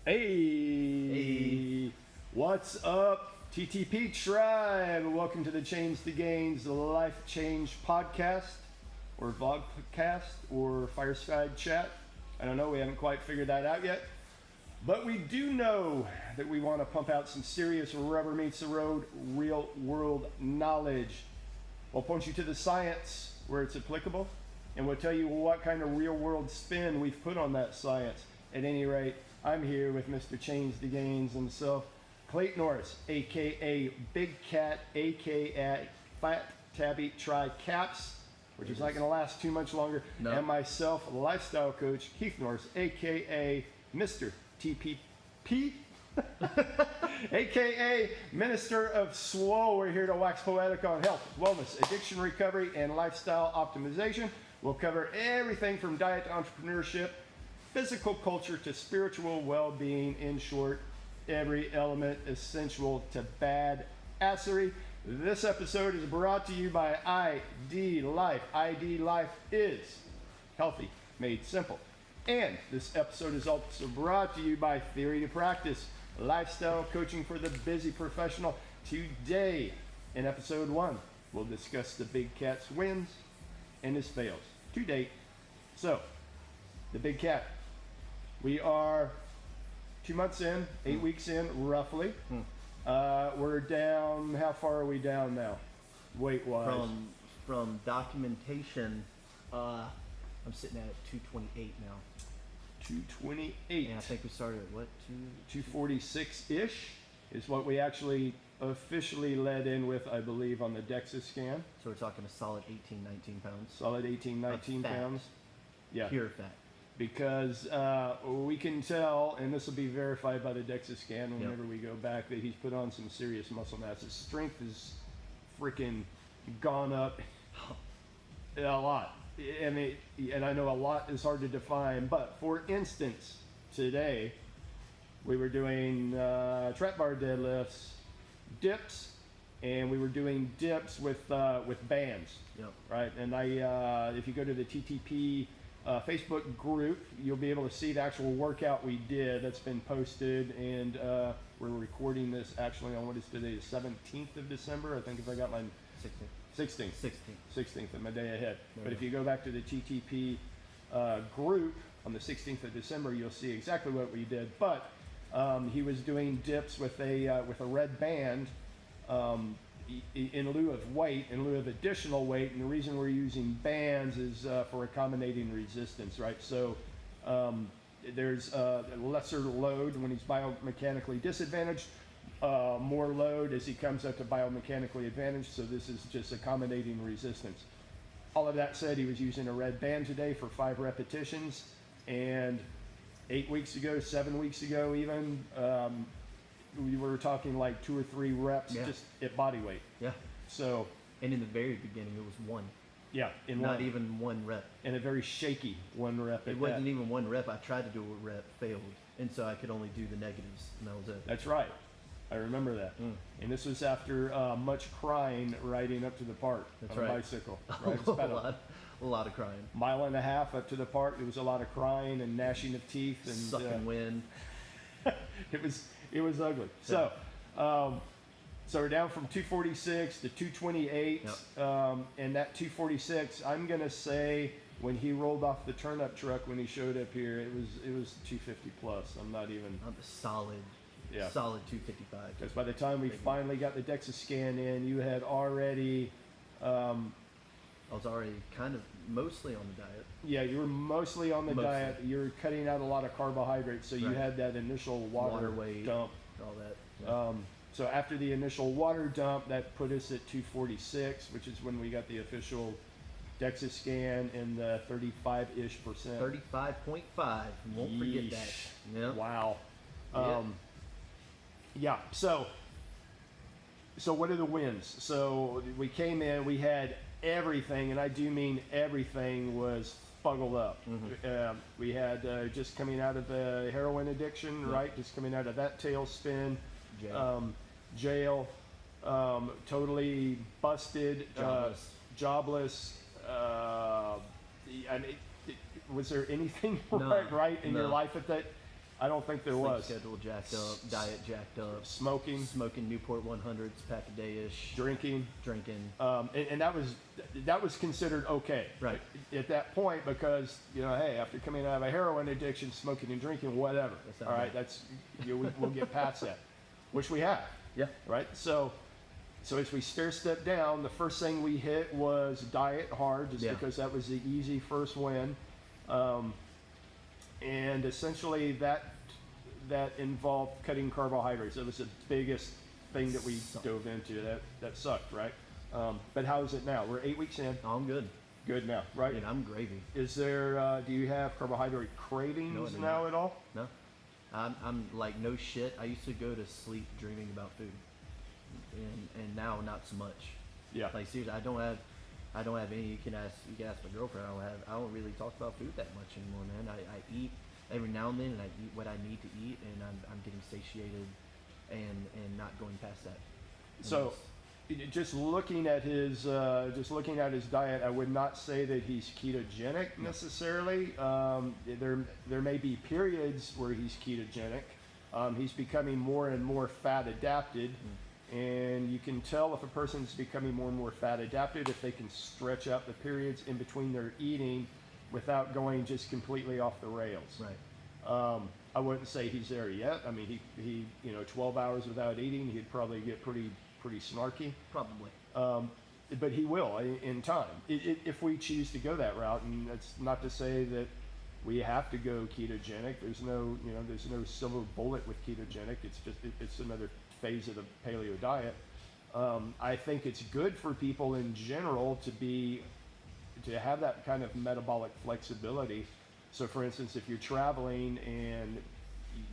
Hey, what's up, TTP Tribe? Welcome to the Change to Gains Life Change podcast, or vlogcast, or fireside chat. I don't know, we haven't quite figured that out yet. But we do know that we want to pump out some serious rubber meets the road, real world knowledge. We'll point you to the science where it's applicable, and we'll tell you what kind of real world spin we've put on that science. At any rate, I'm here with Mr. Change the Gains himself, Clayton Norris, aka Big Cat, aka Fat Tabby Try Caps, which is not going to last too much longer, and myself, lifestyle coach Keith Norris, aka Mr. TPP, aka Minister of Swole. We're here to wax poetic on health, wellness, addiction recovery, and lifestyle optimization. We'll cover everything from diet to entrepreneurship, physical culture to spiritual well-being. In short, every element essential to bad assery. This episode is brought to you by ID Life. ID Life is healthy made simple. And this episode is also brought to you by Theory to Practice, lifestyle coaching for the busy professional. Today, in episode 1, we'll discuss the Big Cat's wins and his fails to date. So, the Big Cat. We are 2 months in, 8 weeks in, roughly. We're down, how far are we down now, weight-wise? From documentation, I'm sitting at 228 now. 228. And I think we started at what, 246-ish is what we actually officially led in with, I believe, on the DEXA scan. So we're talking a solid 18, 19 pounds. Solid 18, 19 pounds. Yeah. Pure fat. Because we can tell, and this will be verified by the DEXA scan whenever we go back, that he's put on some serious muscle mass. His strength is freaking gone up a lot. I mean, and I know a lot is hard to define, but for instance, today we were doing trap bar deadlifts, dips, and we were doing dips with bands, right? And if you go to the TTP Facebook group, you'll be able to see the actual workout we did. That's been posted, and we're recording this actually on what is today, the 17th of December, I think, if I got my 16th, I'm a day ahead. But if you go back to the TTP group on the 16th of December, you'll see exactly what we did. But he was doing dips with a red band in lieu of weight, in lieu of additional weight. And the reason we're using bands is for accommodating resistance, right? So there's a lesser load when he's biomechanically disadvantaged, more load as he comes up to biomechanically advantaged. So this is just accommodating resistance. All of that said, he was using a red band today for 5 repetitions, and 8 weeks ago, 7 weeks ago even, we were talking like 2 or 3 reps just at body weight. Yeah. So. And in the very beginning, it was 1. Yeah. Not even 1 rep. And a very shaky 1 rep. It wasn't even 1 rep. I tried to do a rep, failed. And so I could only do the negatives, and that was it. That's right. I remember that. And this was after much crying riding up to the park on a bicycle. Right? a lot of crying. Mile and a half up to the park. There was a lot of crying and gnashing of teeth and sucking wind. It was ugly. Yeah. So we're down from 246 to 228, and that 246, I'm gonna say, when he rolled off the turnip truck when he showed up here, it was 250 plus. I'm not even. I'm a solid 255. Because by the time we finally got the DEXA scan in, you had already. I was already kind of mostly on the diet. Yeah, you were mostly on the diet. You were cutting out a lot of carbohydrates, so you had that initial water weight dump. All that. So after the initial water dump, that put us at 246, which is when we got the official DEXA scan in the 35-ish %. 35.5. Won't forget that. Yeah. Wow. Yeah. So what are the wins? So we came in, we had everything, and I do mean everything was fuggled up. We had just coming out of the heroin addiction, right? Just coming out of that tailspin. Jail, totally busted, jobless. I mean, was there anything right in your life at that? I don't think there Sleep was. schedule jacked up, diet jacked up, Smoking, smoking Newport 100s pack a day-ish, drinking, drinking. and that was considered okay Right. at that point, because hey, after coming out of a heroin addiction, smoking and drinking, whatever. That's not All right, bad. that's we'll get past that, which we have. Yeah. Right. So as we stair step down, the first thing we hit was diet hard, just Yeah. because that was the easy first win, and essentially that involved cutting carbohydrates. That was the biggest thing that we Sucked. dove into. That sucked, right? But how is it now? We're 8 weeks in. Oh, I'm good. Good now, right? Dude, I'm gravy. Is there? Do you have carbohydrate cravings No, I do now not. at all? No, I'm like no shit. I used to go to sleep dreaming about food, and now not so much. Yeah. Like seriously, I don't have any. You can ask my girlfriend. I don't really talk about food that much anymore, man. I eat every now and then, and I eat what I need to eat, and I'm getting satiated, and not going past that. And So, just looking at his diet, I would not say that he's ketogenic necessarily. There may be periods where he's ketogenic. He's becoming more and more fat adapted, and you can tell if a person's becoming more and more fat adapted if they can stretch out the periods in between their eating without going just completely off the rails. right. I wouldn't say he's there yet. I mean, he 12 hours without eating, he'd probably get pretty snarky. Probably. But he will in time if we choose to go that route. And that's not to say that we have to go ketogenic. There's no silver bullet with ketogenic. It's another phase of the paleo diet. I think it's good for people in general to have that kind of metabolic flexibility. So, for instance, if you're traveling and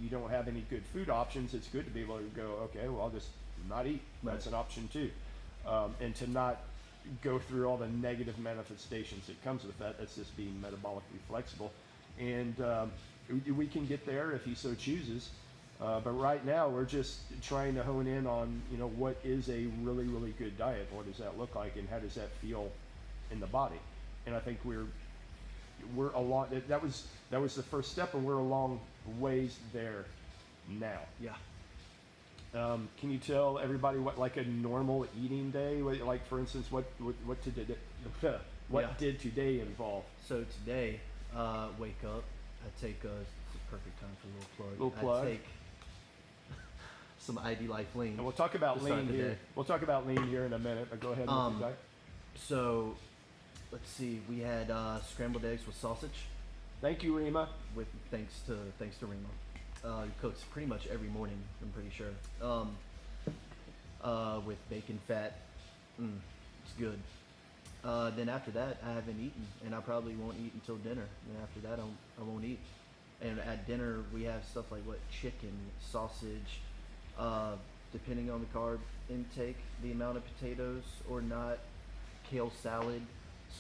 you don't have any good food options, it's good to be able to go, okay, well, I'll just not eat. That's an option too. And to not go through all the negative manifestations that comes with that. That's just being metabolically flexible. And we can get there if he so chooses. But right now, we're just trying to hone in on, what is a really, really good diet? What does that look like? And how does that feel in the body? And I think we're a lot. That was the first step, and we're a long ways there now. Yeah. Can you tell everybody what like a normal eating day? Like, for instance, what did today involve? So today, wake up. I take it's a perfect time for a little plug. Little plug. I take some ID Life Lean. And we'll talk about to start lean the here. day. We'll talk about lean here in a minute. But go ahead with your diet. So, let's see. We had scrambled eggs with sausage. Thank you, Rima. With thanks to Rima. He cooks pretty much every morning. I'm pretty sure. With bacon fat. It's good. Then after that, I haven't eaten, and I probably won't eat until dinner. And after that, I won't eat. And at dinner, we have stuff like chicken, sausage, depending on the carb intake, the amount of potatoes or not, kale salad,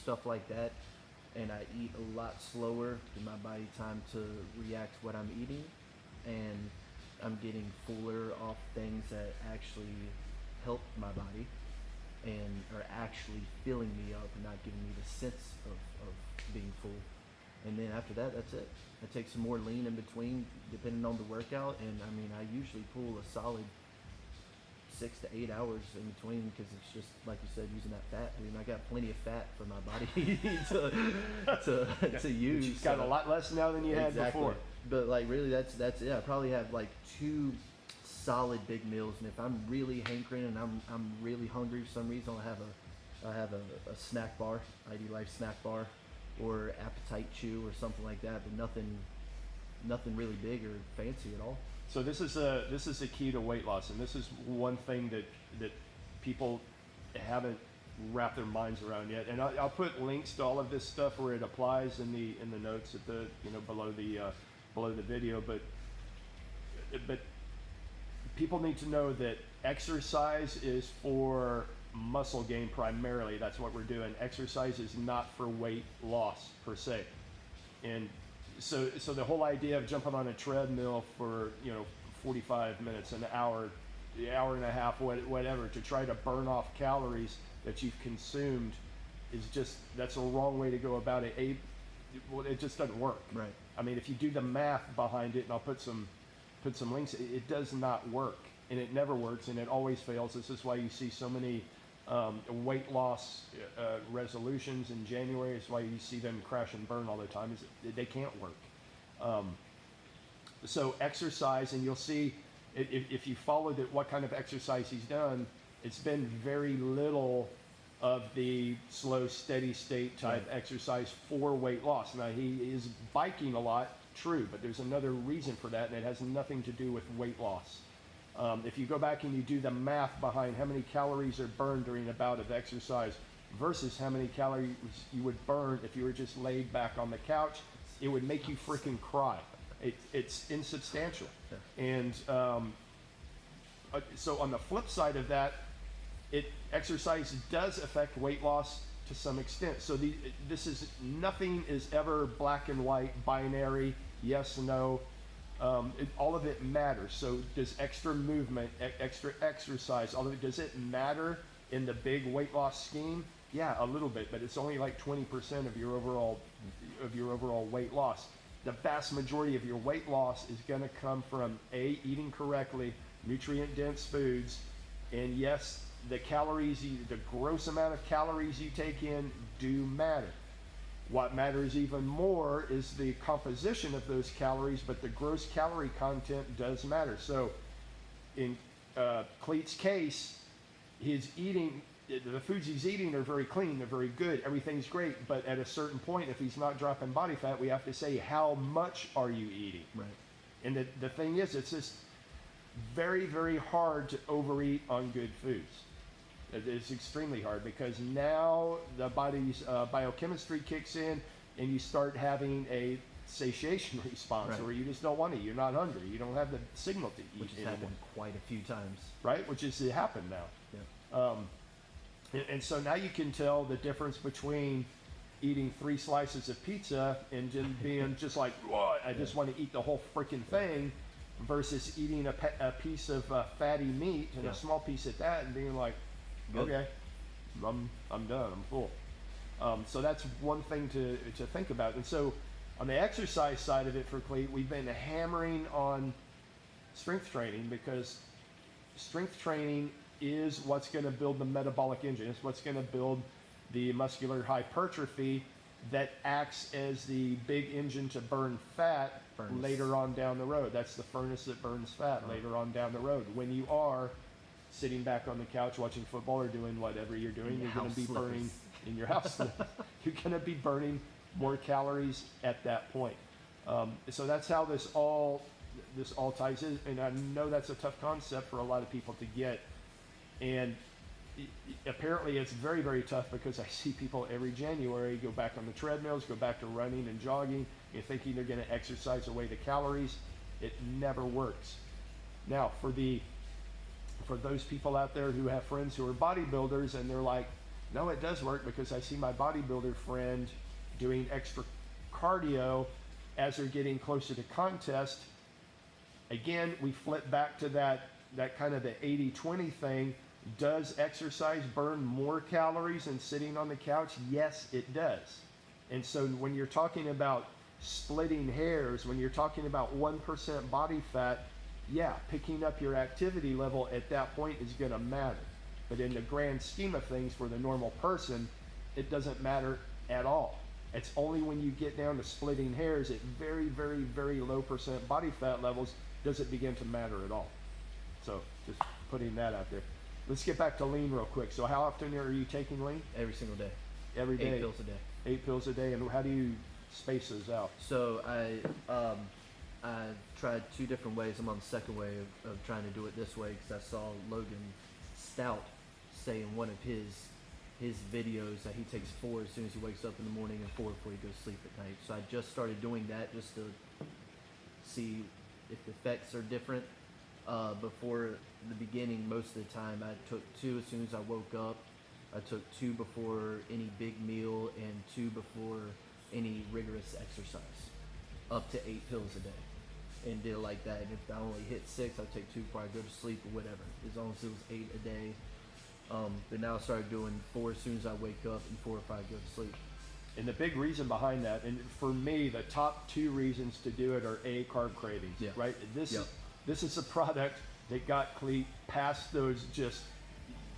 stuff like that. And I eat a lot slower, give my body time to react to what I'm eating, and I'm getting fuller off things that actually help my body and are actually filling me up and not giving me the sense of being full. And then after that, that's it. I take some more lean in between, depending on the workout, and I mean, I usually pull a solid 6 to 8 hours in between, because it's just like you said, using that fat, dude. And I got plenty of fat for my body to use. You've got a lot less now than you had before. But like really, that's it. I probably have like 2 solid big meals, and if I'm really hankering and I'm really hungry for some reason, I have a snack bar, ID Life snack bar, or appetite chew or something like that. But nothing really big or fancy at all. So this is a key to weight loss, and this is one thing that people haven't wrapped their minds around yet. And I'll put links to all of this stuff where it applies in the notes at the below the video. But people need to know that exercise is for muscle gain primarily. That's what we're doing. Exercise is not for weight loss per se. And so the whole idea of jumping on a treadmill for 45 minutes, an hour and a half, whatever, to try to burn off calories that you've consumed that's a wrong way to go about it. It just doesn't work. Right. I mean, if you do the math behind it, and I'll put some links, it does not work, and it never works, and it always fails. This is why you see so many weight loss resolutions in January. It's why you see them crash and burn all the time. Is they can't work. So exercise, and you'll see if you followed it, what kind of exercise he's done. It's been very little of the slow, steady state type exercise for weight loss. Now, he is biking a lot, true, but there's another reason for that, and it has nothing to do with weight loss. If you go back and you do the math behind how many calories are burned during a bout of exercise versus how many calories you would burn if you were just laid back on the couch, it would make you freaking cry. It's insubstantial. And so on the flip side of that, exercise does affect weight loss to some extent. So nothing is ever black and white, binary, yes, no. All of it matters. So does extra movement, extra exercise, all of it, does it matter in the big weight loss scheme? Yeah, a little bit, but it's only like 20% of your overall weight loss. The vast majority of your weight loss is going to come from eating correctly, nutrient-dense foods, and yes, the gross amount of calories you take in do matter. What matters even more is the composition of those calories, but the gross calorie content does matter. So in Cleet's case, the foods he's eating are very clean, they're very good, everything's great, but at a certain point, if he's not dropping body fat, we have to say, how much are you eating? Right. And the thing is, it's just very, very hard to overeat on good foods. It's extremely hard because now the body's biochemistry kicks in and you start having a satiation response where you just don't want to eat. You're not hungry. You don't have the signal to eat. Which has happened quite a few times. Right? Which has happened now. Yeah. And so now you can tell the difference between eating 3 slices of pizza and just being just like, I just want to eat the whole freaking thing, versus eating a piece of fatty meat and a small piece at that and being like, good. Okay, I'm done, I'm full. So that's one thing to think about. And so on the exercise side of it for Cleet, we've been hammering on strength training because strength training is what's going to build the metabolic engine. It's what's going to build the muscular hypertrophy that acts as the big engine to burn fat later on down the road. That's the furnace that burns fat later on down the road. When you are sitting back on the couch watching football or doing whatever you're doing, you're going to be burning in your house. You're going to be burning more calories at that point. So that's how this all ties in. And I know that's a tough concept for a lot of people to get. And apparently it's very, very tough because I see people every January go back on the treadmills, go back to running and jogging, and thinking they're going to exercise away the calories. It never works. Now, for those people out there who have friends who are bodybuilders and they're like, no, it does work because I see my bodybuilder friend doing extra cardio as they're getting closer to contest. Again, we flip back to that kind of the 80-20 thing. Does exercise burn more calories than sitting on the couch? Yes, it does. And so when you're talking about splitting hairs, when you're talking about 1% body fat, yeah, picking up your activity level at that point is going to matter. But in the grand scheme of things for the normal person, it doesn't matter at all. It's only when you get down to splitting hairs at very, very, very low percent body fat levels does it begin to matter at all. So just putting that out there. Let's get back to lean real quick. So how often are you taking lean? Every single day. Every day? 8 pills a day. 8 pills a day. And how do you space those out? So I tried 2 different ways. I'm on the second way of trying to do it this way because I saw Logan Stout say in one of his videos that he takes 4 as soon as he wakes up in the morning and 4 before he goes to sleep at night. So I just started doing that just to see if the effects are different. Before the beginning, most of the time I took 2 as soon as I woke up. I took 2 before any big meal and 2 before any rigorous exercise, up to 8 pills a day, and did it like that. And if I only hit 6, I'd take 2 before I go to sleep or whatever, as long as it was 8 a day. But now I started doing 4 as soon as I wake up and 4 if I go to sleep. And the big reason behind that, and for me, the top two reasons to do it are carb cravings, Yeah. right? This Yep. this is a product that got Cleat past those just,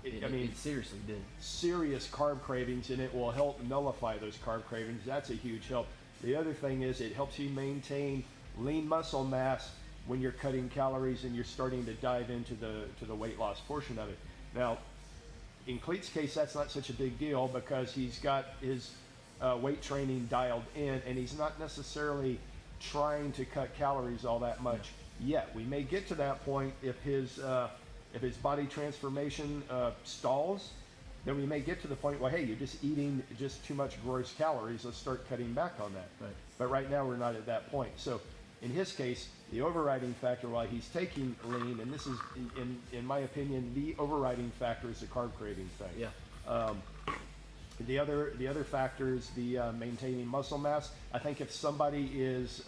It seriously did. serious carb cravings, and it will help nullify those carb cravings. That's a huge help. The other thing is it helps you maintain lean muscle mass when you're cutting calories and you're starting to dive into the weight loss portion of it. Now, in Cleat's case, that's not such a big deal because he's got his weight training dialed in, and he's not necessarily trying to cut calories all that much yet. We may get to that point if his body transformation stalls. Then we may get to the point where, hey, you're just eating just too much gross calories. Let's start cutting back on that. Right. But right now we're not at that point. So in his case, the overriding factor while he's taking lean, and this is, in my opinion, the overriding factor is the carb craving thing. Yeah. The other factor is the maintaining muscle mass. I think if somebody is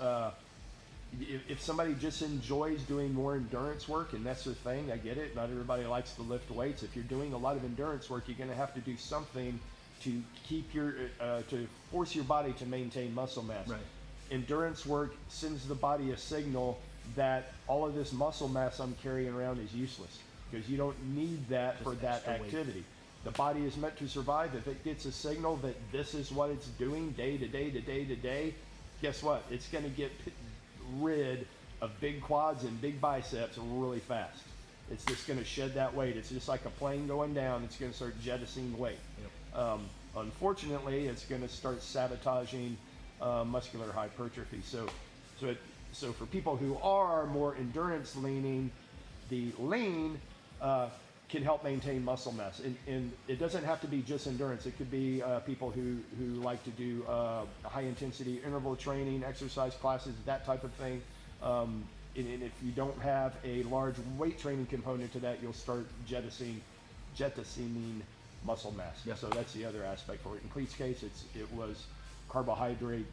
if somebody just enjoys doing more endurance work, and that's their thing, I get it. Not everybody likes to lift weights. If you're doing a lot of endurance work, you're going to have to do something to keep your to force your body to maintain muscle mass. Right. Endurance work sends the body a signal that all of this muscle mass I'm carrying around is useless because you don't need that Just for that extra weight. activity. The body is meant to survive. If it gets a signal that this is what it's doing day to day to day to day, guess what? It's going to get rid of big quads and big biceps really fast. It's just going to shed that weight. It's just like a plane going down. It's going to start jettisoning weight. Yep. Unfortunately, it's going to start sabotaging muscular hypertrophy. So for people who are more endurance leaning, the lean can help maintain muscle mass. And it doesn't have to be just endurance. It could be people who like to do high intensity interval training, exercise classes, that type of thing. And if you don't have a large weight training component to that, you'll start jettisoning muscle mass. Yeah. So that's the other aspect for it. In Cleat's case, it was carbohydrate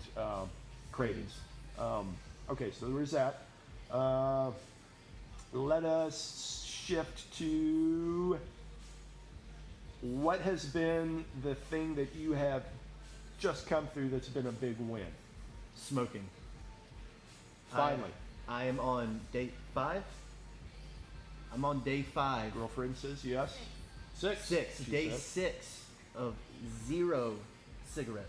cravings. Okay, so there is that. Let us shift to what has been the thing that you have just come through that's been a big win. Smoking. Finally. I am on day 5. I'm on day 5. Girlfriend says yes. Six. She Day said. 6 of 0 cigarettes.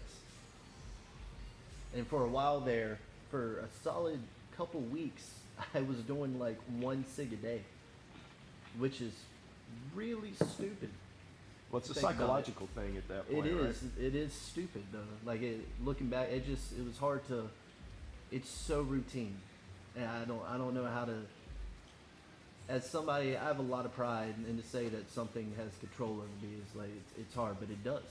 And for a while there, for a solid couple weeks, I was doing like 1 cig a day, which is really stupid. Well, it's a Think about psychological thing at that point. It is. Right? It is stupid though. Like looking back, it was hard to. It's so routine, and I don't know how to. As somebody, I have a lot of pride, and to say that something has control over me is like it's hard, but it does.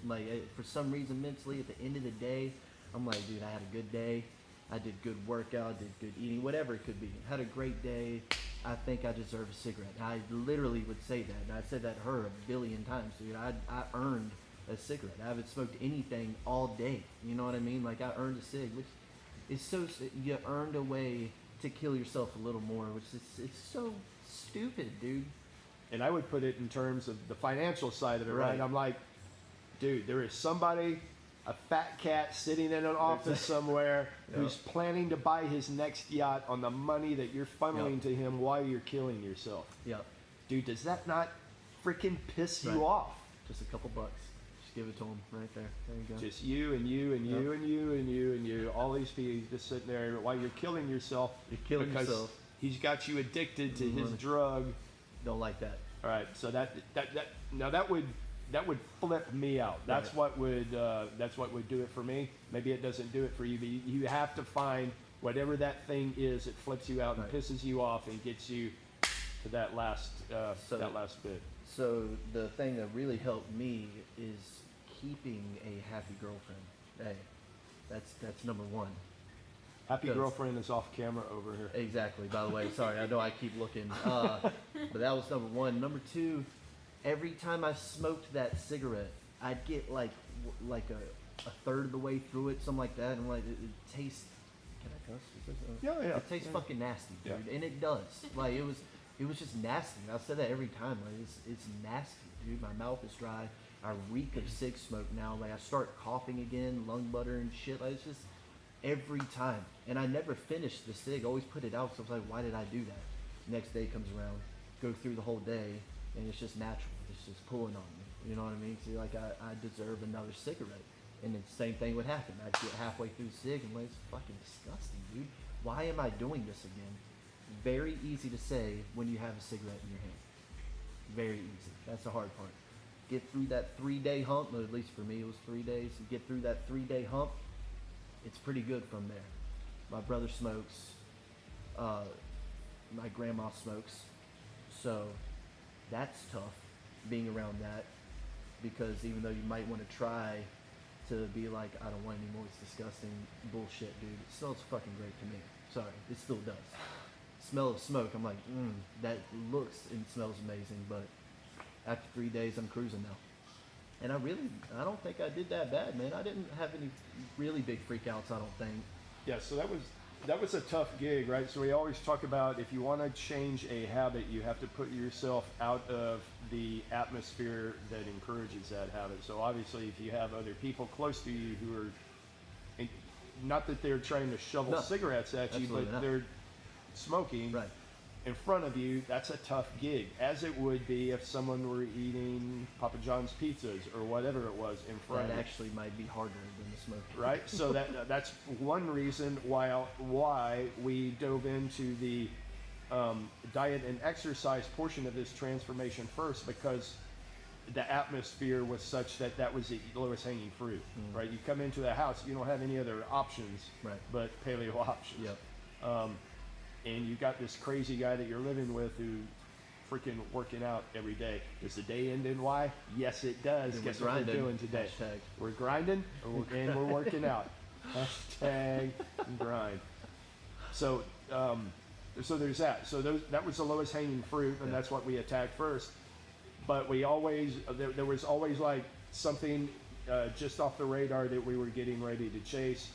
Like for some reason, mentally, at the end of the day, I'm like, dude, I had a good day. I did good workout, did good eating, whatever it could be. Had a great day. I think I deserve a cigarette. And I literally would say that. And I said that to her a billion times, dude. I earned a cigarette. I haven't smoked anything all day. You know what I mean? Like I earned a cig, which is so, you earned a way to kill yourself a little more, which is, it's so stupid, dude. And I would put it in terms of the financial side of it, right? Right. I'm like, dude, there is somebody, a fat cat sitting in an office somewhere who's planning to buy his next yacht on the money that you're funneling to him while you're killing yourself. Yep. Dude, does that not freaking piss you Right. off? Just a couple bucks. Just give it to him right there. There you go. Just you and you and you and you and you and you, all these people just sitting there while you're killing yourself. You're killing because yourself. He's got you addicted to his Money. drug. Don't like that. All right, so that would flip me out. That's Right. what would do it for me. Maybe it doesn't do it for you, but you have to find whatever that thing is that flips you out and Right. pisses you off and gets you to that last bit. So the thing that really helped me is keeping a happy girlfriend. Hey, that's number one. Happy Because- girlfriend is off camera over here. Exactly. By the way, sorry, I know I keep looking, but that was number one. Number two, every time I smoked that cigarette, I'd get like a third of the way through it, something like that, and like it tastes. Can I cuss? Is this, Yeah. It tastes fucking nasty, dude, Yeah. and it does. Like it was just nasty. I said that every time. Like it's nasty, dude. My mouth is dry. I reek of cig smoke now. Like I start coughing again, lung butter and shit. Like it's just every time. And I never finish the cig. I always put it out. So I was like, why did I do that? Next day comes around, go through the whole day, and it's just natural. It's just pulling on me. You know what I mean? See, like I deserve another cigarette. And the same thing would happen. I'd get halfway through the cig and like, it's fucking disgusting, dude. Why am I doing this again? Very easy to say when you have a cigarette in your hand. Very easy. That's the hard part. Get through that 3-day hump, or at least for me it was 3 days. You get through that 3-day hump, it's pretty good from there. My brother smokes, my grandma smokes, so that's tough being around that, because even though you might want to try to be like, I don't want any more, it's disgusting, bullshit, dude. It smells fucking great to me. Sorry, it still does. Smell of smoke, I'm like, that looks and smells amazing, but after 3 days, I'm cruising now. And I don't think I did that bad, man. I didn't have any really big freakouts, I don't think. Yeah, so that was a tough gig, right? So we always talk about if you want to change a habit, you have to put yourself out of the atmosphere that encourages that habit. So obviously, if you have other people close to you who are, not that they're trying to shovel cigarettes at you, but they're smoking in front of you, that's a tough gig, as it would be if someone were eating Papa John's pizzas or whatever it was in front of you. That actually might be harder than the smoking. Right? So that's one reason why we dove into the diet and exercise portion of this transformation first, because the atmosphere was such that was the lowest hanging fruit, right? You come into the house, you don't have any other options but paleo options. Yep. And you got this crazy guy that you're living with who freaking working out every day. Does the day end in Y? Yes, it does. And guess what we're doing today? Hashtag. We're grinding and we're working out. Hashtag grind. So, so there's that. So that was the lowest hanging fruit, and that's what we attacked first. But we always, there was always like something just off the radar that we were getting ready to chase.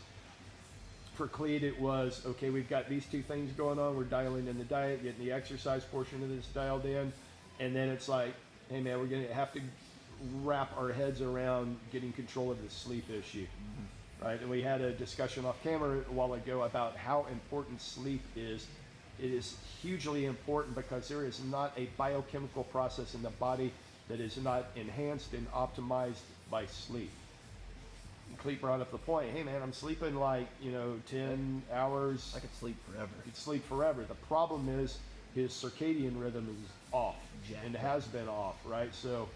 For Cleat, it was, okay, we've got these two things going on. We're dialing in the diet, getting the exercise portion of this dialed in. And then it's like, hey man, we're going to have to wrap our heads around getting control of the sleep issue. Right? And we had a discussion off camera a while ago about how important sleep is. It is hugely important because there is not a biochemical process in the body that is not enhanced and optimized by sleep. Cleet brought up the point, hey man, I'm sleeping like, 10 hours. I could sleep forever. You could sleep forever. The problem is his circadian rhythm is off and has been off, right? So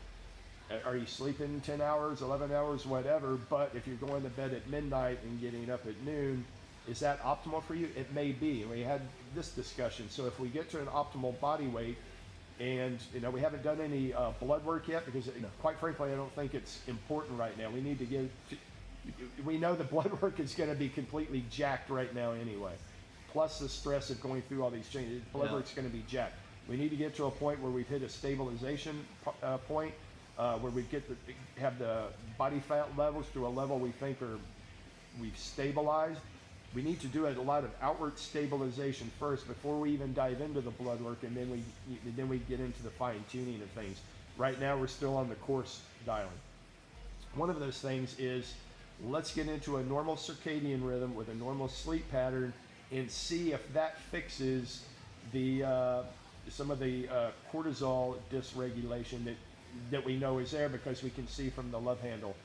are you sleeping 10 hours, 11 hours, whatever, but if you're going to bed at midnight and getting up at noon, is that optimal for you? It may be. And we had this discussion. So if we get to an optimal body weight, and we haven't done any blood work yet because quite frankly, I don't think it's important right now. We need to get we know the blood work is going to be completely jacked right now anyway. Plus the stress of going through all these changes, blood work's going to be jacked. We need to get to a point where we've hit a stabilization point, where we have the body fat levels to a level we think we've stabilized. We need to do a lot of outward stabilization first before we even dive into the blood work, and then we get into the fine tuning of things. Right now we're still on the course dialing. One of those things is, let's get into a normal circadian rhythm with a normal sleep pattern and see if that fixes the some of the cortisol dysregulation that we know is there, because we can see from the love handle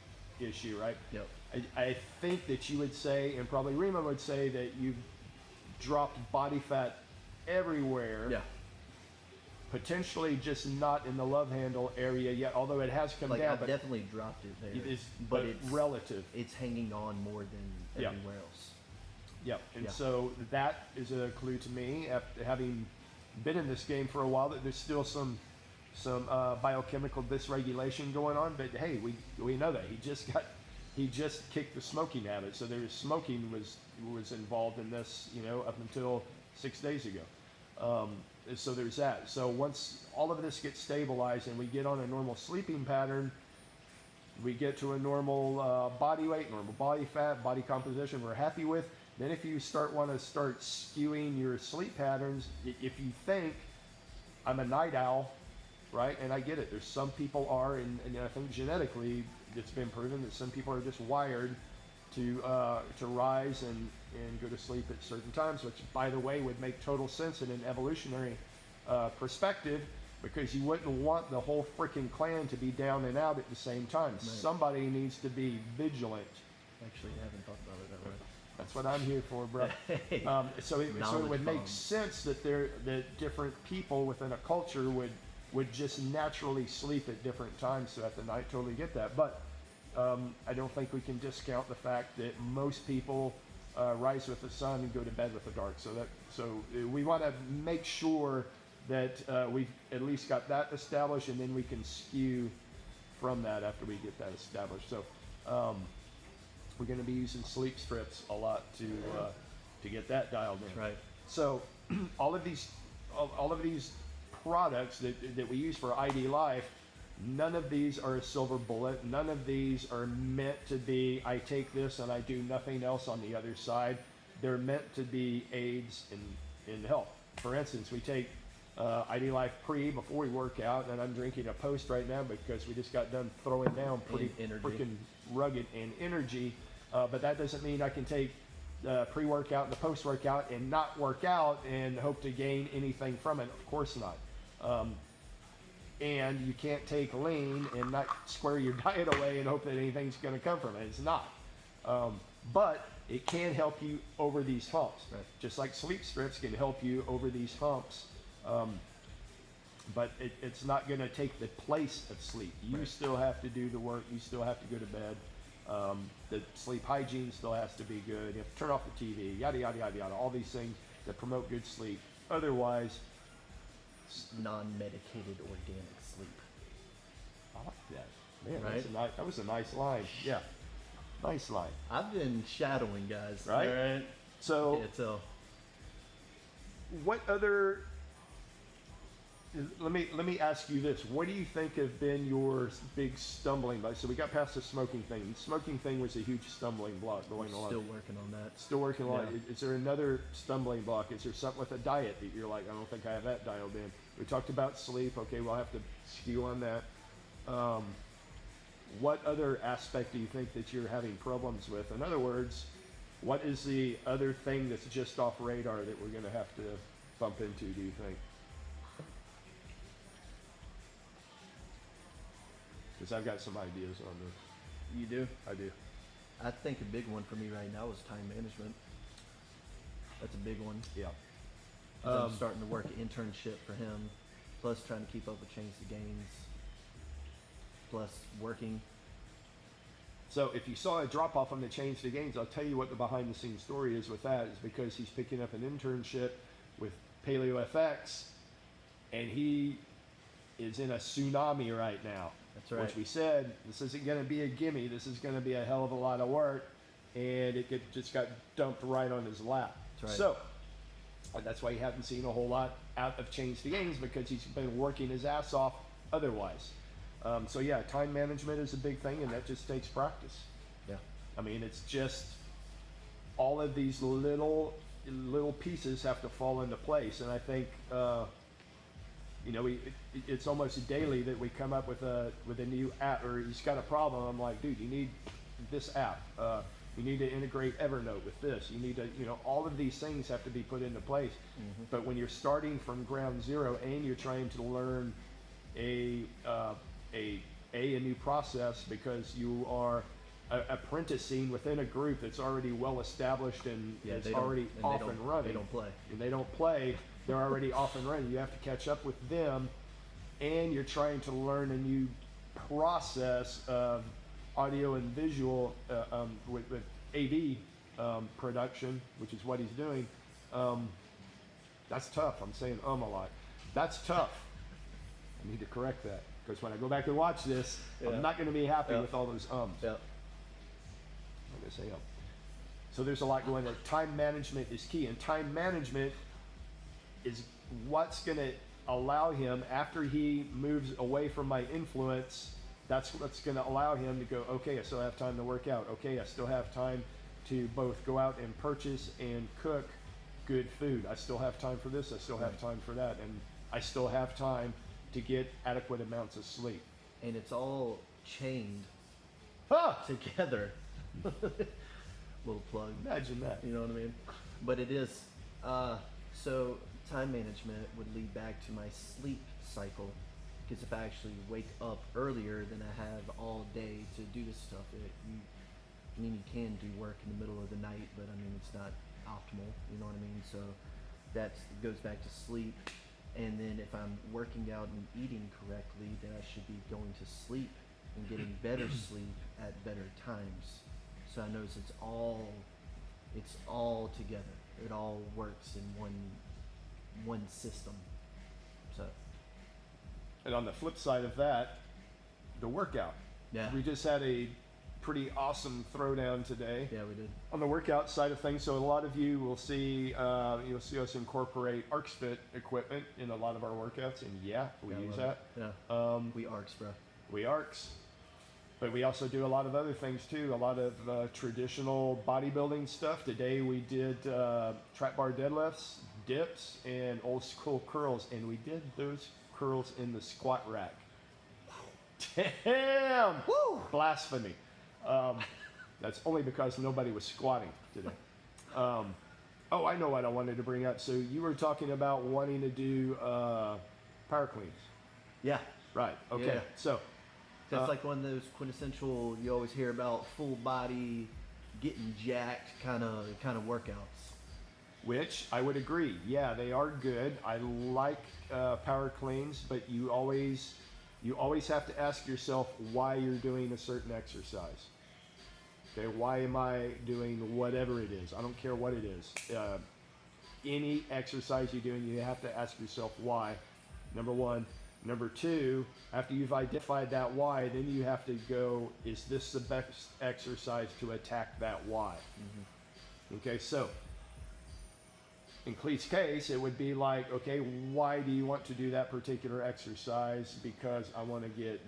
issue, right? Yep. I think that you would say, and probably Rima would say, that you've dropped body fat everywhere. Yeah. Potentially just not in the love handle area yet, although it has come down. I've definitely dropped it there. But it's relative. It's hanging on more than everywhere else. Yep. And so that is a clue to me, after having been in this game for a while, that there's still some biochemical dysregulation going on. But hey, we know that he just kicked the smoking habit. So there's smoking was involved in this, up until 6 days ago. So there's that. So once all of this gets stabilized and we get on a normal sleeping pattern, we get to a normal body weight, normal body fat, body composition we're happy with, then if you want to start skewing your sleep patterns, if you think I'm a night owl right? And I get it. There's some people are, and I think genetically it's been proven that some people are just wired to rise and go to sleep at certain times, which, by the way, would make total sense in an evolutionary perspective, because you wouldn't want the whole freaking clan to be down and out at the same time. Right. Somebody needs to be vigilant. Actually, I haven't thought about it that way. That's what I'm here for, bro. So it would make sense that that different people within a culture would just naturally sleep at different times throughout the night. Totally get that, but I don't think we can discount the fact that most people rise with the sun and go to bed with the dark. So we want to make sure that we've at least got that established, and then we can skew from that after we get that established. So we're going to be using sleep strips a lot to get that dialed in. Right. So all of these products that we use for ID Life, none of these are a silver bullet. None of these are meant to be, I take this and I do nothing else on the other side. They're meant to be aids in health. For instance, we take ID Life Pre before we work out, and I'm drinking a Post right now because we just got done throwing down pretty freaking rugged and energy. But that doesn't mean I can take pre-workout and the post-workout and not work out and hope to gain anything from it. Of course not. And you can't take lean and not square your diet away and hope that anything's going to come from it. It's not. But it can help you over these humps. Right. Just like sleep strips can help you over these humps. But it's not going to take the place of sleep. You Right. still have to do the work. You still have to go to bed. The sleep hygiene still has to be good. You have to turn off the TV, yada, yada, yada, yada. All these things that promote good sleep. Otherwise, non-medicated organic sleep. I like that. Man, Right? that was a nice line. Yeah, nice line. I've been shadowing guys. Right? All right. So, Yeah, so what other... Let me ask you this. What do you think have been your big stumbling blocks? So we got past the smoking thing. The smoking thing was a huge stumbling block going along. still working on that. Still working on it. Yeah. Is there another stumbling block? Is there something with a diet that you're like, I don't think I have that dialed in? We talked about sleep. Okay, we'll have to skew on that. What other aspect do you think that you're having problems with? In other words, what is the other thing that's just off radar that we're going to have to bump into, do you think? Because I've got some ideas on this. You do? I do. I think a big one for me right now is time management. That's a big one. Yeah. 'Cause I'm starting to work an internship for him, plus trying to keep up with Change the Games, plus working. So if you saw a drop off on the Change the Games, I'll tell you what the behind the scenes story is with that. Is because he's picking up an internship with Paleo FX, and he is in a tsunami right now. That's right. Which we said, this isn't going to be a gimme. This is going to be a hell of a lot of work, and it just got dumped right on his lap. That's right. So that's why you haven't seen a whole lot out of Change the Games, because he's been working his ass off otherwise. So yeah, time management is a big thing, and that just takes practice. Yeah. I mean, it's just all of these little pieces have to fall into place, and I think it's almost daily that we come up with a new app, or he's got a problem. I'm like, dude, you need this app. You need to integrate Evernote with this. You need to, all of these things have to be put into place. Mm-hmm. But when you're starting from ground zero and you're trying to learn a new process, because you are apprenticing within a group that's already well established and it's already off and running. They don't play. And they don't play. They're already off and running. You have to catch up with them, and you're trying to learn a new process of audio and visual with AV production, which is what he's doing. That's tough. I'm saying a lot. That's tough. I need to correct that, because when I go back and watch this, I'm not going to be happy with all those ums. Yeah. I'm going to say So there's a lot going on. Time management is key, and time management is what's going to allow him, after he moves away from my influence, that's what's going to allow him to go, okay, I still have time to work out. Okay, I still have time to both go out and purchase and cook good food. I still have time for this. I still have time for that. And I still have time to get adequate amounts of sleep. And it's all chained Ah! together. Little plug. Imagine that. You know what I mean? But it is. So time management would lead back to my sleep cycle, because if I actually wake up earlier, then I have all day to do this stuff. I mean, you can do work in the middle of the night, but I mean, it's not optimal. You know what I mean? So that goes back to sleep. And then if I'm working out and eating correctly, then I should be going to sleep and getting better sleep at better times. So I notice it's all together. It all works in one system. So And on the flip side of that, the workout. yeah, We just had a pretty awesome throwdown today. yeah, we did. On the workout side of things, so a lot of you will see, you'll see us incorporate ArcsFit equipment in a lot of our workouts, and yeah, we Yeah, I use love that. it. Yeah, we arcs, bro. We arcs, but we also do a lot of other things too. A lot of traditional bodybuilding stuff. Today we did trap bar deadlifts, dips, and old school curls, and we did those curls in the squat rack. Damn! Woo! Blasphemy. That's only because nobody was squatting today. Oh, I know what I wanted to bring up. So you were talking about wanting to do power cleans, Yeah, right? Okay, Yeah. so that's like one of those quintessential you always hear about, full body, getting jacked kind of workouts. which I would agree. Yeah, they are good. I like power cleans, but you always have to ask yourself why you're doing a certain exercise. Okay, why am I doing whatever it is? I don't care what it is. Any exercise you're doing, you have to ask yourself why. Number one. Number two, after you've identified that why, then you have to go, is this the best exercise to attack that why? Mm-hmm. Okay, so in Cleet's case, it would be like, okay, why do you want to do that particular exercise? Because I want to get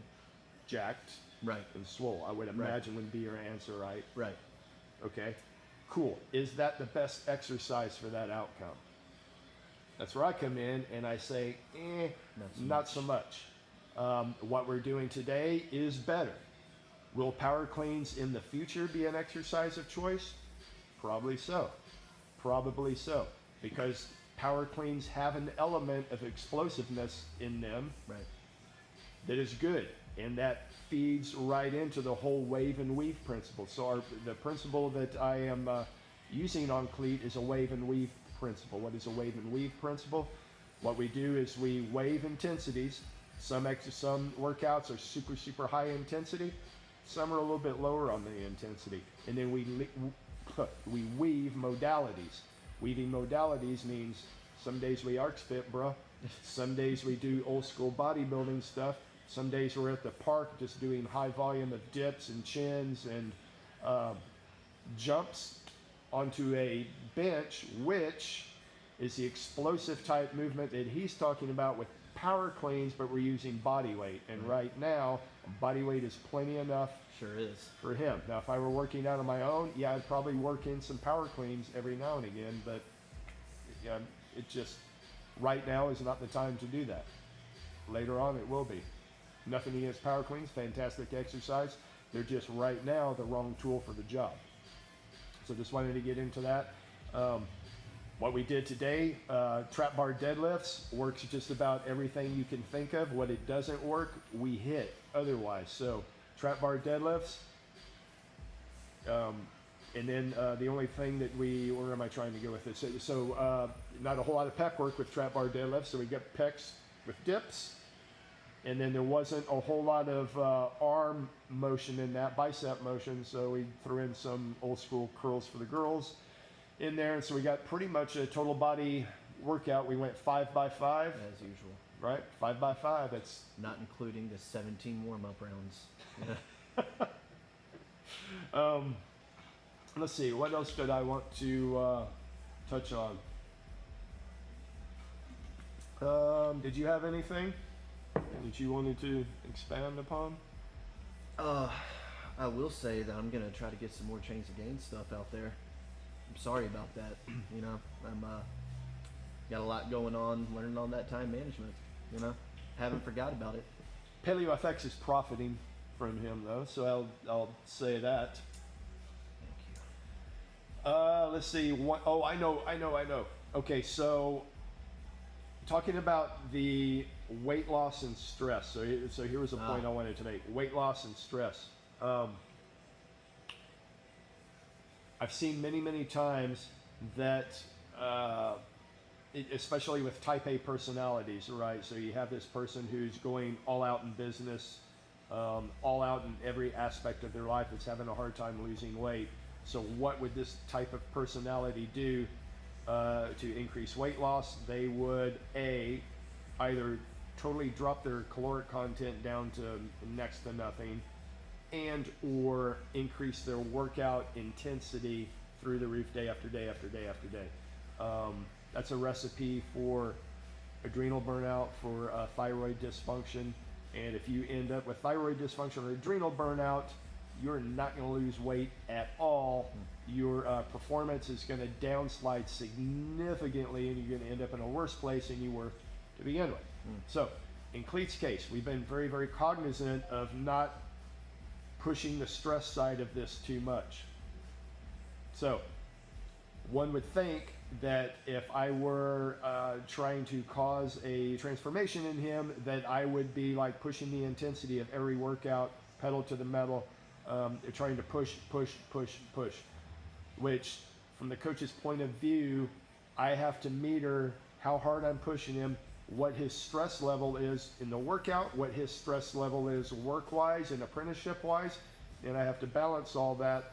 jacked Right. and swole. I would imagine would be your answer, right? Right. Okay, cool. Is that the best exercise for that outcome? That's where I come in and I say, not so much. What we're doing today is better. Will power cleans in the future be an exercise of choice? Probably so. Probably so. Because power cleans have an element of explosiveness in them Right. that is good, and that feeds right into the whole wave and weave principle. So the principle that I am using on Cleat is a wave and weave principle. What is a wave and weave principle? What we do is we wave intensities. Some workouts are super high intensity. Some are a little bit lower on the intensity, and then we weave modalities. Weaving modalities means some days we arc fit, bro. Some days we do old school bodybuilding stuff. Some days we're at the park just doing high volume of dips and chins and jumps onto a bench, which is the explosive type movement that he's talking about with power cleans, but we're using body weight. And right now, body weight is plenty enough Sure is. for him. Now, if I were working out on my own, yeah, I'd probably work in some power cleans every now and again, but yeah, it just, right now is not the time to do that. Later on, it will be. Nothing against power cleans, fantastic exercise. They're just right now the wrong tool for the job. So just wanted to get into that. What we did today, trap bar deadlifts, works just about everything you can think of. What it doesn't work, we hit otherwise. So trap bar deadlifts. And then the only thing that where am I trying to go with this? So not a whole lot of pec work with trap bar deadlifts. So we got pecs with dips. And then there wasn't a whole lot of arm motion in that, bicep motion. So we threw in some old school curls for the girls in there. And so we got pretty much a total body workout. We went 5 by 5. As usual. Right? 5 by 5. That's Not including the 17 warm-up rounds. Yeah. Let's see, what else did I want to touch on? Did you have anything that you wanted to expand upon? I will say that I'm gonna try to get some more Chains of Gain stuff out there. I'm sorry about that. I'm got a lot going on, learning on that time management. Haven't forgot about it. PaleoFX is profiting from him though, so I'll say that. Thank you. Let's see. Oh, I know. Okay, so talking about the weight loss and stress. So here was a point I wanted to make: weight loss and stress. I've seen many times that, especially with type A personalities, right? So you have this person who's going all out in business, all out in every aspect of their life, that's having a hard time losing weight. So what would this type of personality do to increase weight loss? They would either totally drop their caloric content down to next to nothing, and or increase their workout intensity through the roof day after day after day after day. That's a recipe for adrenal burnout, for thyroid dysfunction. And if you end up with thyroid dysfunction or adrenal burnout, you're not going to lose weight at all. Your performance is going to downslide significantly, and you're going to end up in a worse place than you were to begin with. So in Cleet's case, we've been very cognizant of not pushing the stress side of this too much. So one would think that if I were trying to cause a transformation in him, that I would be like pushing the intensity of every workout, pedal to the metal, trying to push, which from the coach's point of view, I have to meter how hard I'm pushing him, what his stress level is in the workout, what his stress level is work-wise and apprenticeship-wise, and I have to balance all that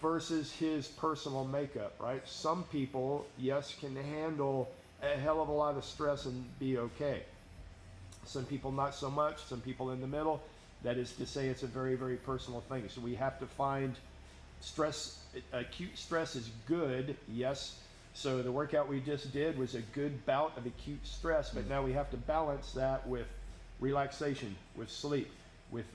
versus his personal makeup, right? Some people, yes, can handle a hell of a lot of stress and be okay. Some people not so much, some people in the middle. That is to say, it's a very personal thing. So we have to find stress. Acute stress is good, yes. So the workout we just did was a good bout of acute stress, but now we have to balance that with relaxation, with sleep, with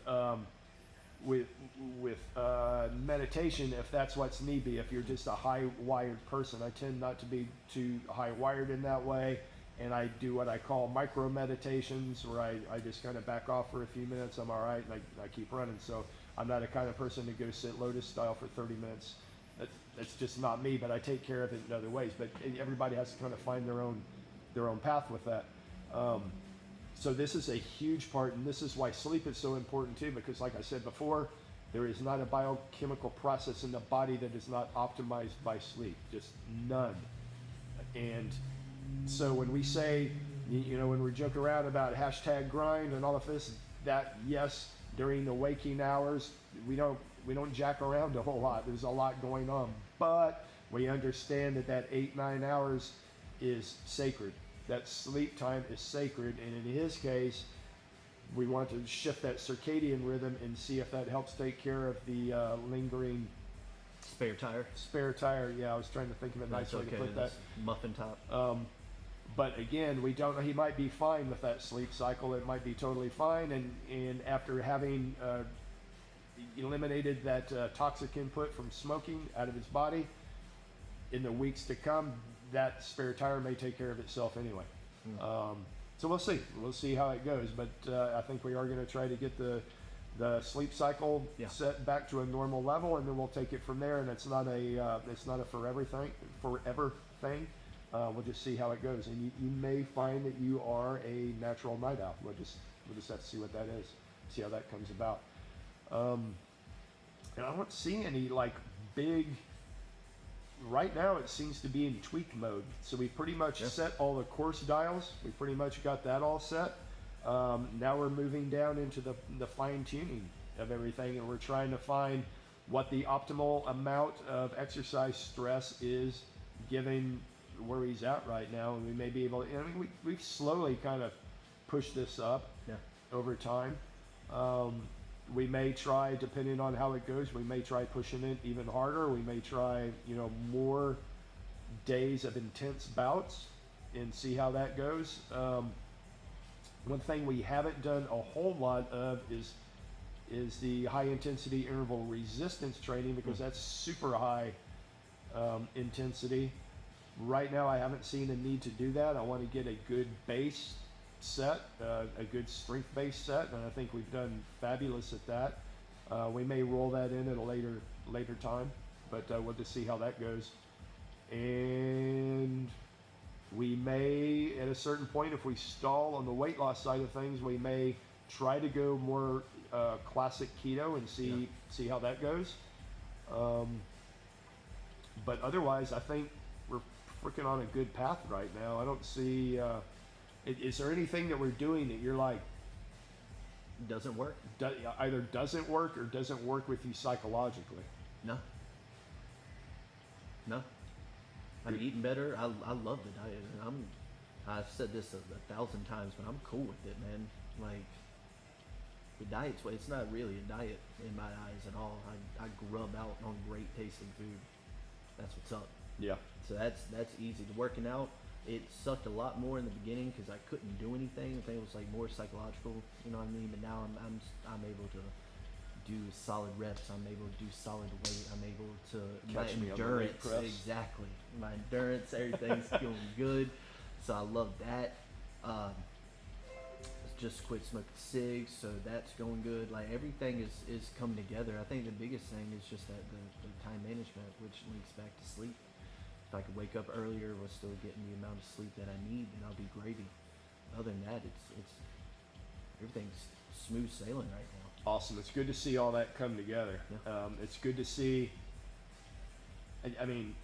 meditation, if that's what's need be. If you're just a high-wired person, I tend not to be too high-wired in that way, and I do what I call micro meditations, where I just kind of back off for a few minutes. I'm all right, and I keep running. So I'm not a kind of person to go sit lotus style for 30 minutes. That's just not me, but I take care of it in other ways. But everybody has to kind of find their own path with that. So this is a huge part, and this is why sleep is so important too, because like I said before, there is not a biochemical process in the body that is not optimized by sleep, just none. And so when we say, when we joke around about hashtag grind and all of this, that yes, during the waking hours, we don't jack around a whole lot. There's a lot going on, but we understand that 8-9 hours is sacred. That sleep time is sacred, and in his case, we want to shift that circadian rhythm and see if that helps take care of the lingering Spare tire. Yeah, I was trying to think of a nice way to put that. Muffin top. But again, we don't know. He might be fine with that sleep cycle. It might be totally fine, and after having eliminated that toxic input from smoking out of his body, in the weeks to come, that spare tire may take care of itself anyway. So we'll see. We'll see how it goes. But I think we are going to try to get the sleep cycle set back to a normal level, and then we'll take it from there. And it's not a forever thing. We'll just see how it goes. And you may find that you are a natural night owl. We'll just have to see what that is. See how that comes about. And I don't see any big. Right now it seems to be in tweak mode. So we pretty much set all the course dials. We pretty much got that all set. Now we're moving down into the fine tuning of everything, and we're trying to find what the optimal amount of exercise stress is given where he's at right now. And we may be able to, we've slowly kind of pushed this up over time. We may try, depending on how it goes, we may try pushing it even harder. We may try, more days of intense bouts and see how that goes. One thing we haven't done a whole lot of is the high intensity interval resistance training, because that's super high intensity. Right now I haven't seen a need to do that. I want to get a good base set, a good strength-based set, and I think we've done fabulous at that. We may roll that in at a later time, but we'll just see how that goes. And we may, at a certain point, if we stall on the weight loss side of things, we may try to go more classic keto and see how that goes. But otherwise, I think we're freaking on a good path right now. I don't see. Is there anything that we're doing that you're like Doesn't work. either doesn't work or doesn't work with you psychologically? No. No. I'm eating better. I love the diet. And I've said this a thousand times, but I'm cool with it, man. Like, the diet's, it's not really a diet in my eyes at all. I grub out on great tasting food. That's what's up. Yeah. So that's easy. The working out, it sucked a lot more in the beginning because I couldn't do anything. I think it was like more psychological, you know what I mean? But now I'm able to do solid reps. I'm able to do solid weight. I'm able to Catch me my on the leg endurance, press. exactly. My endurance, everything's going good. So I love that. Just quit smoking cigs, so that's going good. Like, everything is coming together. I think the biggest thing is just that the time management, which links back to sleep. If I could wake up earlier, was still getting the amount of sleep that I need, then I'll be gravy. Other than that, it's everything's smooth sailing right now. Awesome. It's good to see all that come together. Yeah. It's good to see. I mean,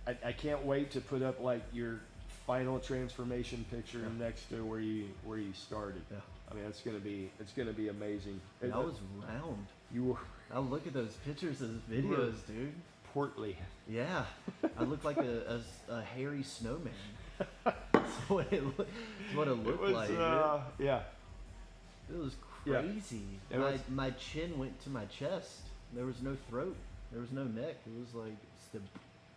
I can't wait to put up like your final transformation picture next to where you started. Yeah. I mean, it's gonna be amazing. And I was round. You were I look at those pictures, those videos, dude. portly. Yeah, I look like a hairy snowman. That's what it looked like. Dude. Yeah. It was Yeah. crazy. It was- My chin went to my chest. There was no throat. There was no neck. It was like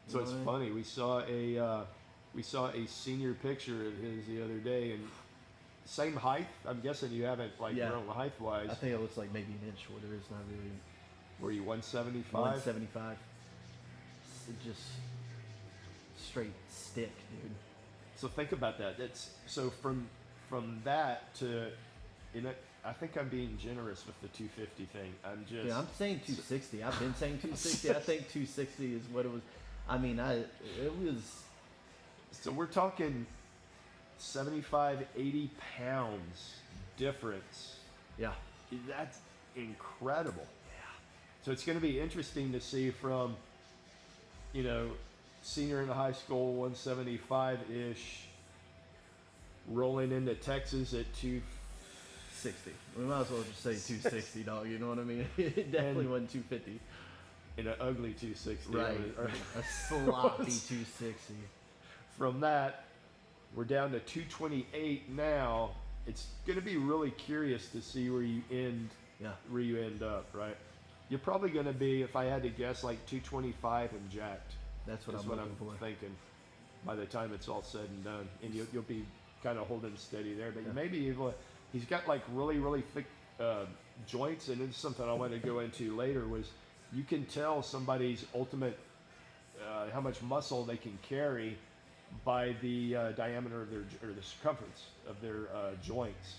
So it's funny. We saw a senior picture of his the other day, and same height. I'm guessing you haven't grown height wise. I think it looks like maybe an inch shorter. It's not really. Were you 175? 175. Just straight stick, dude. So think about that. That's so from that to, I think I'm being generous with the 250 thing. I'm just. Yeah, I'm saying 260. I've been saying 260. I think 260 is what it was. I mean, it was. So we're talking 75, 80 pounds difference. Yeah. That's incredible. Yeah. So it's going to be interesting to see from, senior in high school, 175-ish, rolling into Texas at 260. We might as well just say 260, dog. You know what I mean? It definitely wasn't 250. in an ugly 260. Right. A sloppy 260. From that, we're down to 228 now. It's going to be really curious to see where you end. Yeah. Where you end up, right? You're probably going to be, if I had to guess, like 225 and jacked. That's what That's I'm what looking I'm for. thinking. By the time it's all said and done, and you'll be kind of holding steady there. But Yeah. you may be able. He's got like really thick joints, and it's something I want to go into later. Was you can tell somebody's ultimate how much muscle they can carry by the diameter of their or the circumference of their joints.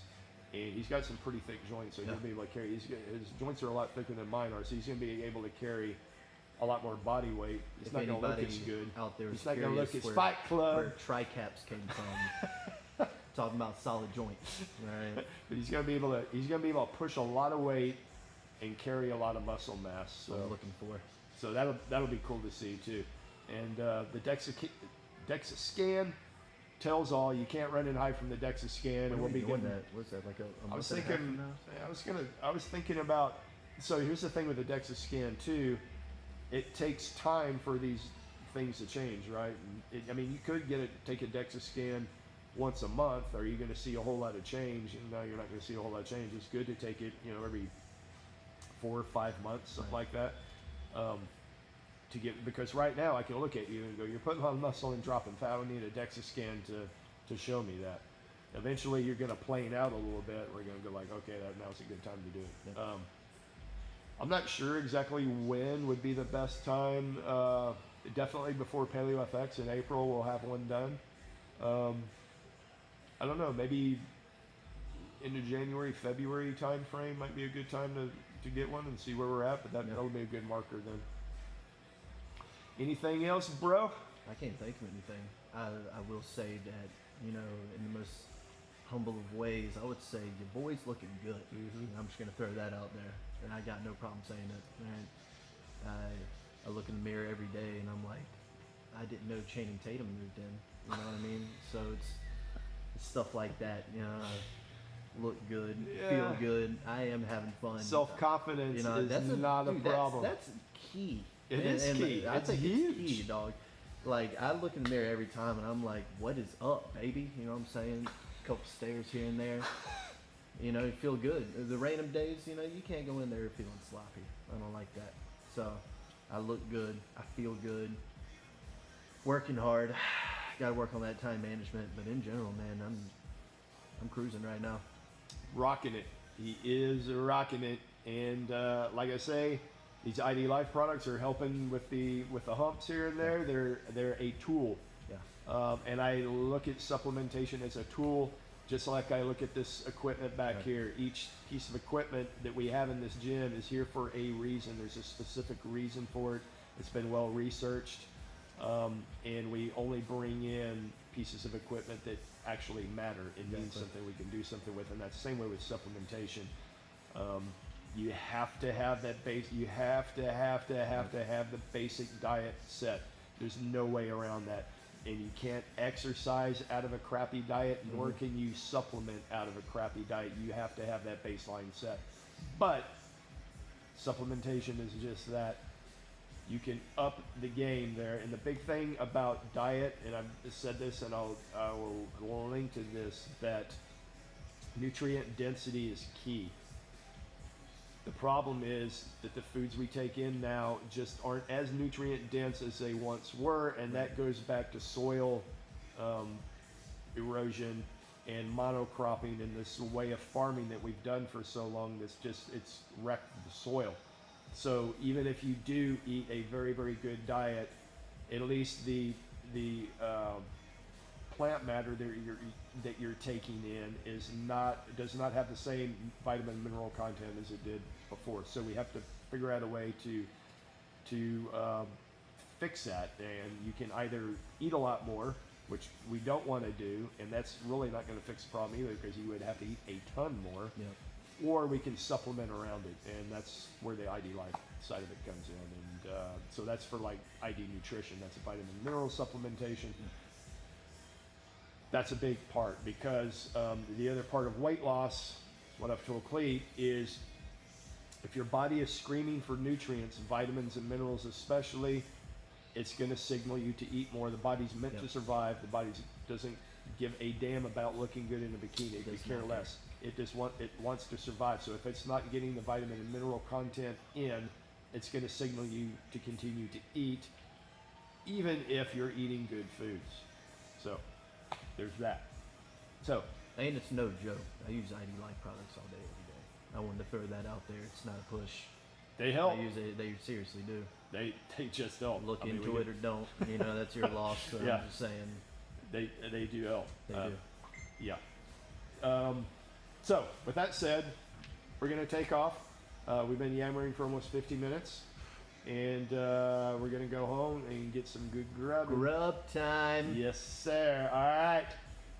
And he's got some pretty thick joints, so he'll be able to carry. His joints are a lot thicker than mine are, so he's going to be able to carry a lot more body weight. It's If not going to look anybody as good. out there is It's not going to look curious as where- Fight Club. Where tricaps came from. Talking about solid joints, right? But he's going to be able to push a lot of weight and carry a lot of muscle mass. That's what I'm So looking for. so that'll be cool to see too. And the DEXA scan tells all. You can't run and hide from the DEXA scan, and When we'll are be we doing getting. that? What's that, like a I was month and a half thinking. from now? I was thinking about. So here's the thing with the DEXA scan too. It takes time for these things to change, right? And you could take a DEXA scan once a month. Are you going to see a whole lot of change? And no, you're not going to see a whole lot of change. It's good to take it, every 4 or 5 months, something like that. To get, because right now I can look at you and go, you're putting on muscle and dropping fat. I don't need a DEXA scan to show me that. Eventually you're going to plane out a little bit. We're going to go like, okay, now's a good time to do it. Yep. I'm not sure exactly when would be the best time. Definitely before PaleoFX in April, we'll have one done. I don't know, maybe into January, February time frame might be a good time to get one and see where we're at. But that'll be a good marker then. Anything else, bro? I can't think of anything. I will say that, you know, in the most humble of ways, I would say your boy's looking good. Mm-hmm. I'm just gonna throw that out there, and I got no problem saying it. Man, I look in the mirror every day, and I'm like, I didn't know Channing Tatum moved in. You know what I mean? So it's stuff like that. You know, look good, feel good. I am having fun. Self-confidence you know, is not a problem. That's key. It is key. I think huge. it's key, dog. Like, I look in the mirror every time, and I'm like, what is up, baby? You know what I'm saying? A couple stairs here and there. You know, you feel good. The random days, you know, you can't go in there feeling sloppy. I don't like that. So, I look good. I feel good. Working hard. Got to work on that time management. But in general, man, I'm cruising right now. Rocking it. He is rocking it. And like I say, these ID Life products are helping with the humps here and there. They're a tool. Yeah. And I look at supplementation as a tool, just like I look at this equipment back here. Each piece of equipment that we have in this gym is here for a reason. There's a specific reason for it. It's been well researched. And we only bring in pieces of equipment that actually matter and mean something we can do something with. And that's the same way with supplementation. You have to have that base. You have to have the basic diet set. There's no way around that. And you can't exercise out of a crappy diet, nor can you supplement out of a crappy diet. You have to have that baseline set. But supplementation is just that. You can up the game there. And the big thing about diet, and I've said this, and I will link to this, that nutrient density is key. The problem is that the foods we take in now just aren't as nutrient dense as they once were, and that goes back to soil erosion and monocropping and this way of farming that we've done for so long it's wrecked the soil. So even if you do eat a very, very good diet, at least the plant matter that you're taking in does not have the same vitamin and mineral content as it did before. So we have to figure out a way to fix that. And you can either eat a lot more, which we don't want to do, and that's really not going to fix the problem either, because you would have to eat a ton more. Yep. Or we can supplement around it, and that's where the ID Life side of it comes in. And so that's for like ID nutrition. That's a vitamin and mineral supplementation. That's a big part, because the other part of weight loss, what I've told Clete, is if your body is screaming for nutrients, vitamins and minerals especially, it's going to signal you to eat more. The body's meant to survive. The body doesn't give a damn about looking good in a bikini. It could care less. It wants to survive. So if it's not getting the vitamin and mineral content in, it's going to signal you to continue to eat, even if you're eating good foods. So there's that. So, and it's no joke. I use ID Life products all day, every day. I wanted to throw that out there. It's not a push. They help. I use it. They seriously do. They just help. Look into it or don't. You know, that's your loss. So I'm just saying. They do help. They do. Yeah. So with that said, we're gonna take off. We've been yammering for almost 50 minutes, and we're gonna go home and get some good grub. Grub time. Yes, sir. All right.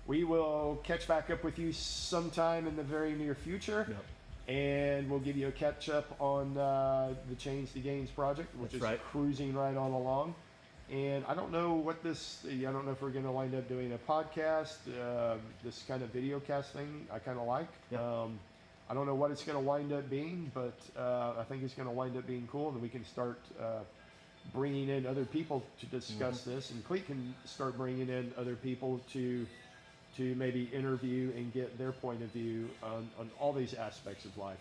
We will catch back up with you sometime in the very near future. Yep. And we'll give you a catch up on the Change the Gains project, which is cruising right on along. And I don't know I don't know if we're going to wind up doing a podcast, this kind of video cast thing I kind of like. Yep. I don't know what it's going to wind up being, but I think it's going to wind up being cool. And we can start bringing in other people to discuss this. And Clete can start bringing in other people to maybe interview and get their point of view on all these aspects of life.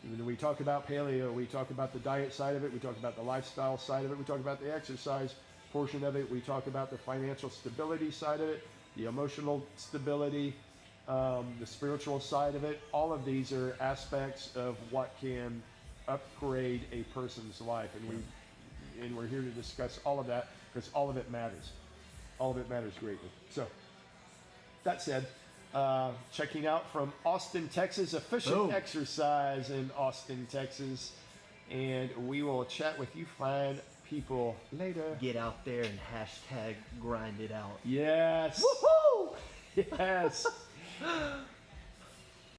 And when we talk about paleo, we talk about the diet side of it, we talk about the lifestyle side of it, we talk about the exercise portion of it, we talk about the financial stability side of it, the emotional stability, the spiritual side of it. All of these are aspects of what can upgrade a person's life. And we're here to discuss all of that, because all of it matters. All of it matters greatly. So, that said, checking out from Austin, Texas. Efficient Boom. exercise in Austin, Texas. And we will chat with you fine people later. Get out there and hashtag grind it out. Yes. Woohoo! Yes.